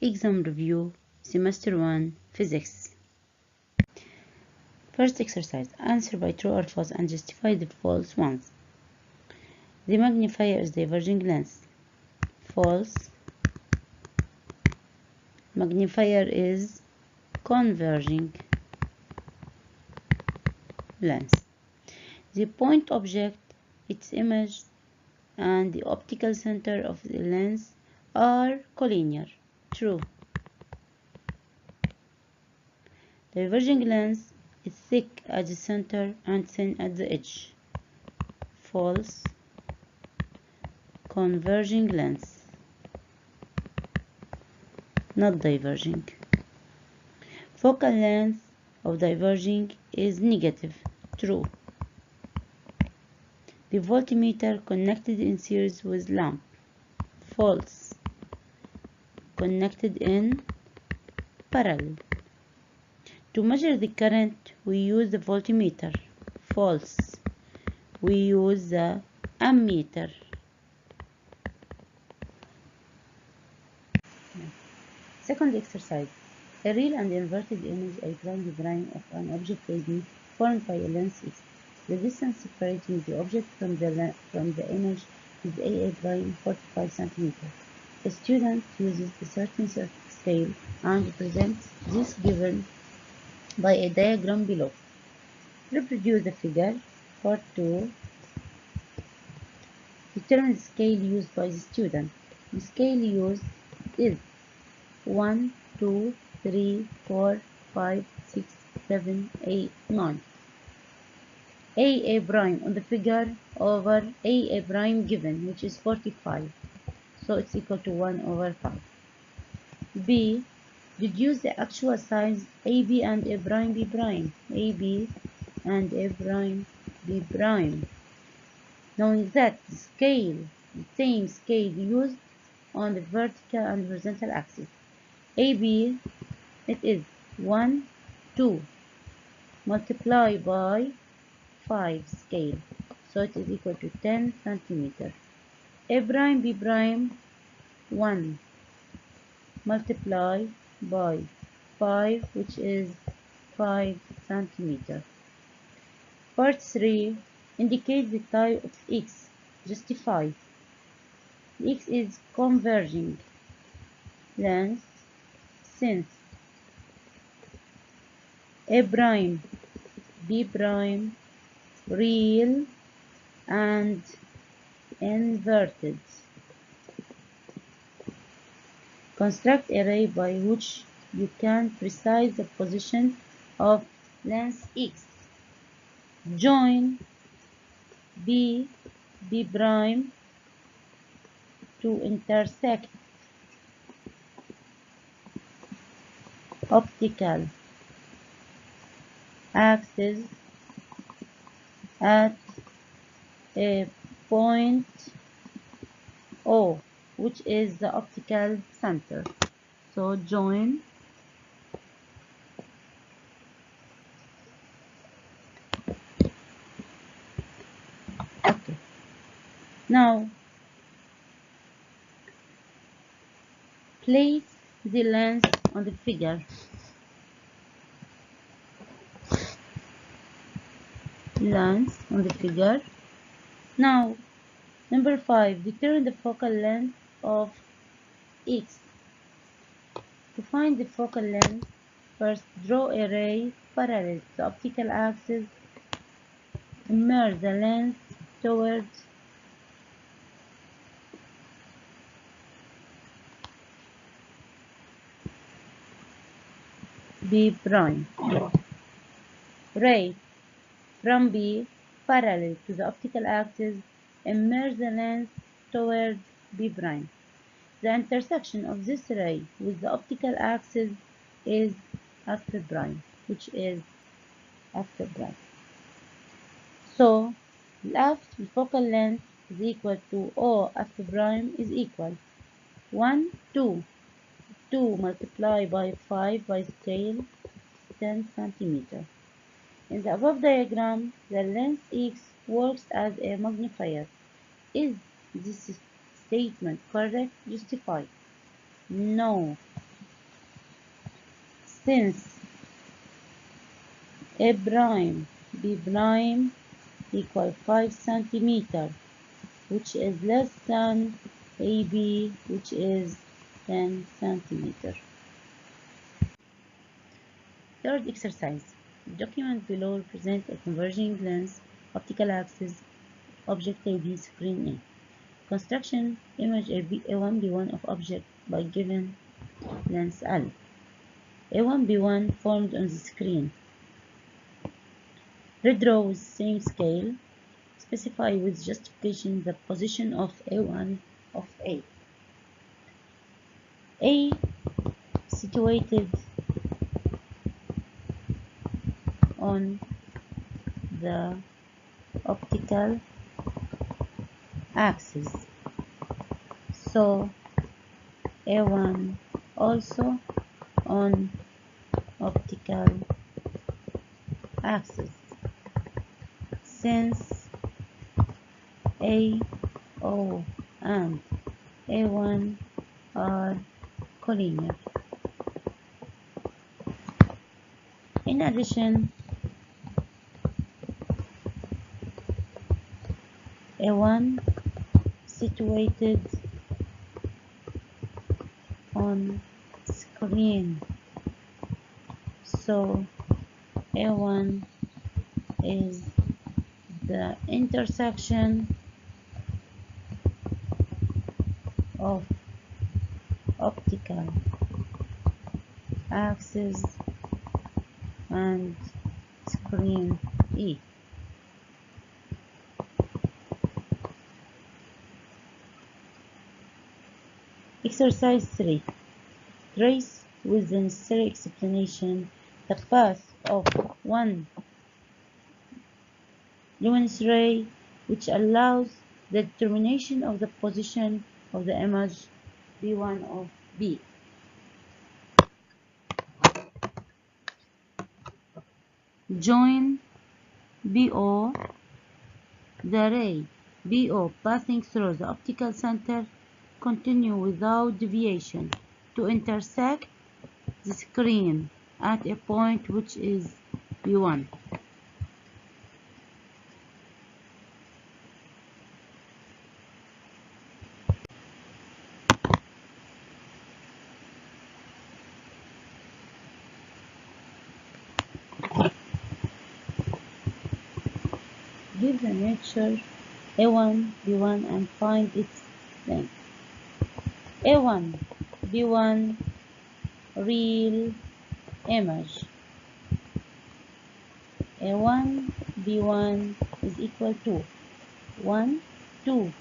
Exam review, semester 1, physics. First exercise, answer by true or false and justify the false ones. The magnifier is diverging lens. False. Magnifier is converging lens. The point object, its image, and the optical center of the lens are collinear. True. Diverging lens is thick at the center and thin at the edge. False. Converging lens, not diverging. Focal length of diverging is negative. True. The voltmeter connected in series with lamp. False. Connected in parallel. To measure the current, we use the voltmeter. False. We use the ammeter. Second exercise. A real and inverted image A prime B prime of an object AB formed by a lens X. The distance separating the object from the image is AA prime 45 cm. The student uses a certain scale and presents this given by a diagram below. Reproduce the figure. Part 2. Determine the scale used by the student. The scale used is 1, 2, 3, 4, 5, 6, 7, 8, 9. AA prime on the figure over AA prime given, which is 45. So it's equal to 1 over 5. B. Deduce the actual size AB and A prime B prime. AB and A prime B prime. Knowing that the same scale used on the vertical and horizontal axis. AB, it is 1, 2 multiplied by 5 scale, so it is equal to 10 centimeter. A prime B prime 1 multiplied by 5, which is 5 centimeter. Part 3. Indicate the type of X. Justify. X is converging lens since A prime B prime real and inverted. Construct an array by which you can precise the position of lens X. Join B prime to intersect optical axis at a point O, which is the optical center. So join okay. Now place the lens on the figure. Lens on the figure. Now, number 5, determine the focal length of X. To find the focal length, first draw a ray parallel to the optical axis. Immerse the lens towards B prime. Ray from B parallel to the optical axis, immerse the lens toward B prime. The intersection of this ray with the optical axis is F prime, which is F prime. So, left focal length is equal to O F prime is equal 1, 2. 2 multiplied by 5 by scale 10 centimeter. In the above diagram, the lens X works as a magnifier. Is this statement correct? Justify. No. Since A prime B prime equal 5 centimeter, which is less than AB, which is 10 centimeter. Third exercise. The document below represents a converging lens, optical axis, object AB, screen A. Construction image A1B1 of object by given lens L. A1B1 formed on the screen. Redraw with same scale. Specify with justification the position of A1 of A. A situated on the optical axis, so A1 also on optical axis. Since AO and A1 are collinear. In addition, A1 situated on screen, so A1 is the intersection of optical axis and screen E. Exercise 3. Trace with the necessary explanation the path of one luminous ray which allows the determination of the position of the image B1 of B. Join BO, the ray BO passing through the optical center continue without deviation to intersect the screen at a point which is B1. Give the nature A1, B1 and find its length. A1, B1 real image. A1, B1 is equal to 1, 2.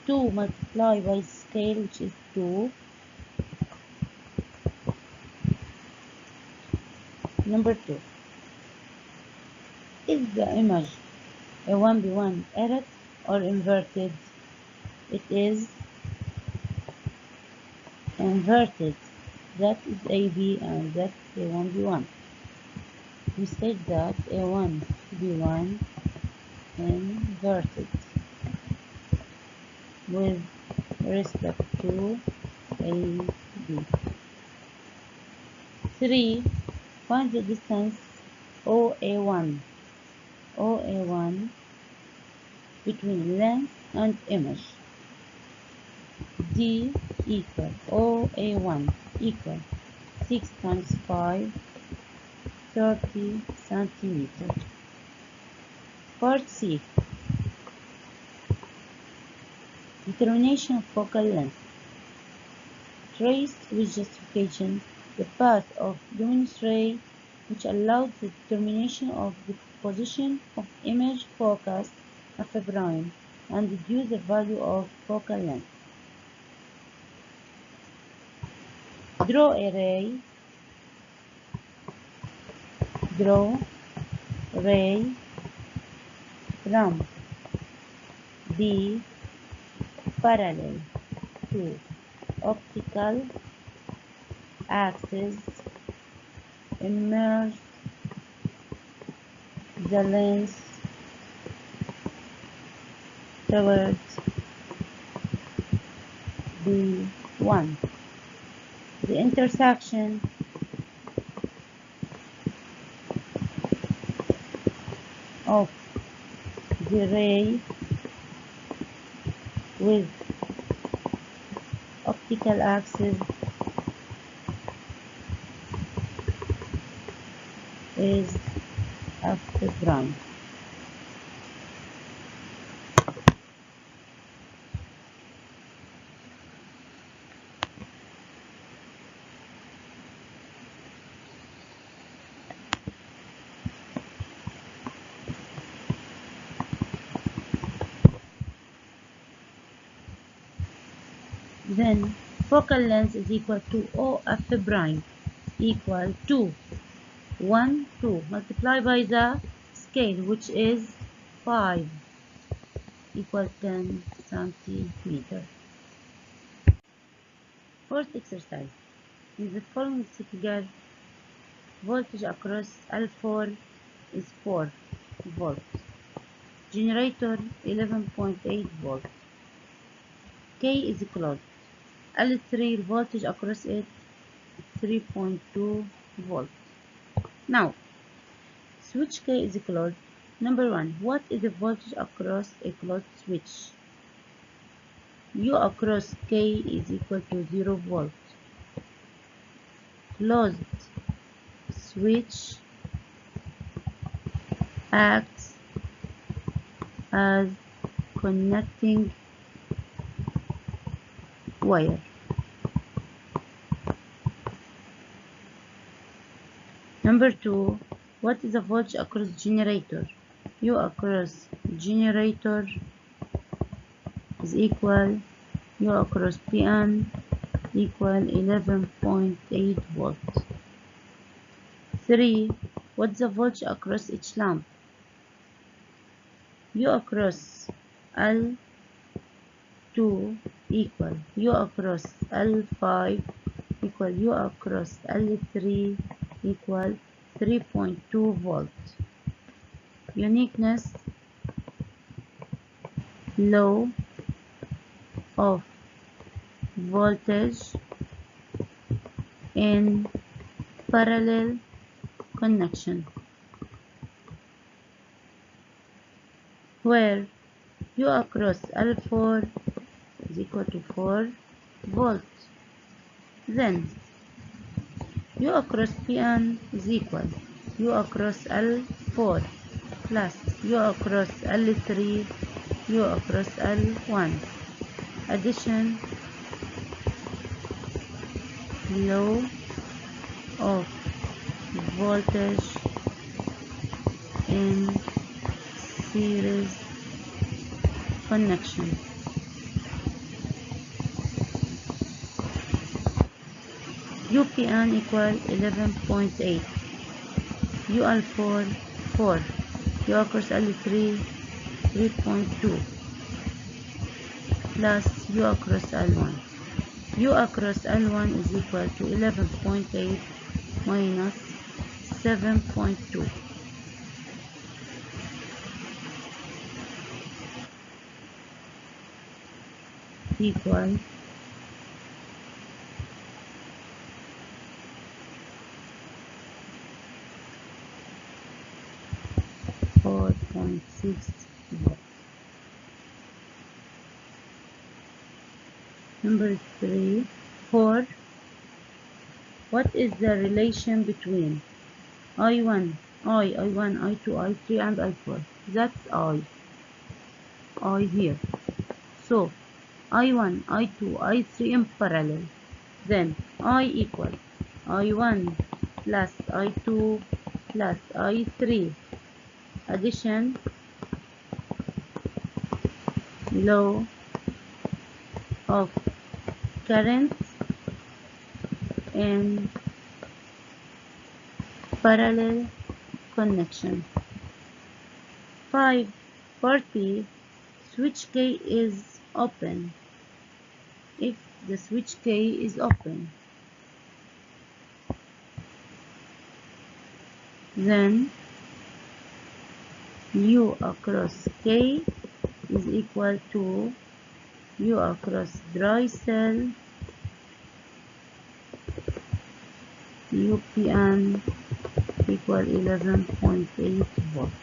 2 multiplied by scale, which is 2. Number 2. Is the image A1, B1 erect or inverted? It is inverted. That is AB and that A1, B1. We state that A1, B1 inverted with respect to AB. 3. Find the distance OA1 between lens and image. D equal OA1 equal 6 times 5, 30 centimeters. Part C. Determination of focal length. Trace with justification the path of luminous ray which allows the determination of the position of image focus of a prime and deduce the value of focal length. Draw a ray. Draw ray from B parallel to optical axis. Immerse the lens towards B1. The intersection of the ray with optical axis is F prime. Then focal length is equal to OF prime equal to 1, 2 multiplied by the scale, which is 5 equal 10 centimeter. Fourth exercise. In the following figure, voltage across L4 is 4 volts. Generator 11.8 volts. K is closed. L3 voltage across it 3.2 volts. Now, switch K is closed. Number 1. What is the voltage across a closed switch? U across K is equal to 0 volt. Closed switch acts as connecting wire. Number 2, what is the voltage across generator? U across generator is equal U across PN equal 11.8 volts. 3, what's the voltage across each lamp? U across L2 equal U across L5 equal U across L3 equal 3.2 volts. Uniqueness, law of voltage in parallel connection, where U across L4 is equal to 4 volts. Then U across PN is equal U across L4 plus U across L3 U across L1. Addition, law of voltage in series connection. UPN equal 11.8, UL4 4, U across L3 3.2 plus U across L1. U across L1 is equal to 11.8 minus 7.2. Equal 4.6 volts. Number 3, 4. What is the relation between I1, I1, I2, I3 and I4? That's I here. So I1, I2, I3 in parallel. Then I equal I1 plus I2 plus I3. Addition, law of current in parallel connection. 5. Part B, switch K is open. If the switch K is open, then U across K is equal to U across dry cell UPN equal 11.8 volts.